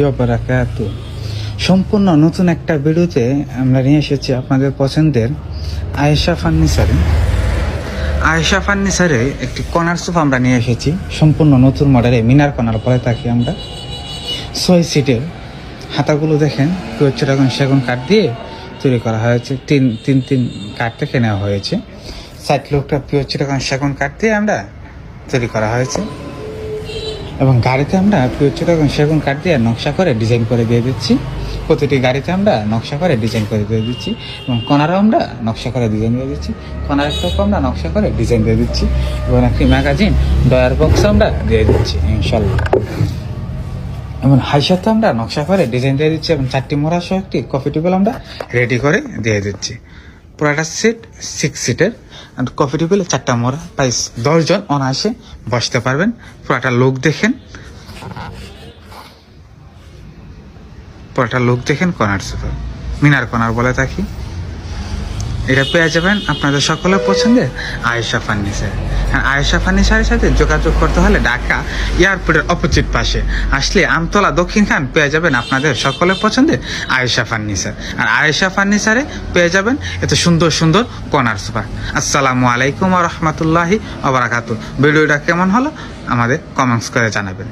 বারাকাতু। সম্পূর্ণ নতুন একটা ভিডিওতে আমরা নিয়ে এসেছি আপনাদের পছন্দের আয়েশা ফার্নিচারে একটি কর্নার সোফা আমরা নিয়ে এসেছি। সম্পূর্ণ নতুন মডেলে মিনার কর্নার বলে থাকি আমরা। 6 সিটের, হাতাগুলো দেখেন সেগুন কাঠ দিয়ে তৈরি করা হয়েছে। তিন কাঠ থেকে নেওয়া হয়েছে। সাইড লোকটা সেগুন কাঠ দিয়ে আমরা তৈরি করা হয়েছে এবং গাড়িতে আমরা সেগুন কাঠ দিয়ে নকশা করে ডিজাইন করে দিয়ে দিচ্ছি। প্রতিটি গাড়িতে আমরা নকশা করে ডিজাইন করে দিয়ে দিচ্ছি এবং কর্নারও আমরা নকশা করে ডিজাইন দিয়ে দিচ্ছি। কর্নারটাও আমরা নকশা করে ডিজাইন দিয়ে দিচ্ছি এবং একটি ম্যাগাজিন ডয়ার বক্স আমরা দিয়ে দিচ্ছি ইনশাল্লাহ। এবং হাইসাতে আমরা নকশা করে ডিজাইন দিয়ে দিচ্ছি এবং 4টি মোড়া সহ একটি কফি টেবিল আমরা রেডি করে দিয়ে দিচ্ছি। পুরাটা সিট 6 সিটের কফি টেবিলে 4টা মোড়া, প্রায় 10 জন অনায়াসে বসতে পারবেন। পুরাটা লুক দেখেন, কর্নার সোফা মিনার কর্নার বলে থাকি। এটা পেয়ে যাবেন আপনাদের সকলের পছন্দের আয়েশা ফার্নিচার। আয়েশা ফার্নিচারের সাথে যোগাযোগ করতে হলে ঢাকা এয়ারপোর্টের অপোজিট পাশে আসলে আমতলা দক্ষিণ খান পেয়ে যাবেন আপনাদের সকলের পছন্দের আয়েশা ফার্নিচার। আর আয়েশা ফার্নিচারে পেয়ে যাবেন এত সুন্দর সুন্দর কর্নার সোফা। আসসালামু আলাইকুম ওয়া রাহমাতুল্লাহি ওয়া বারাকাতুহু। ভিডিওটা কেমন হলো আমাদের কমেন্টস করে জানাবেন।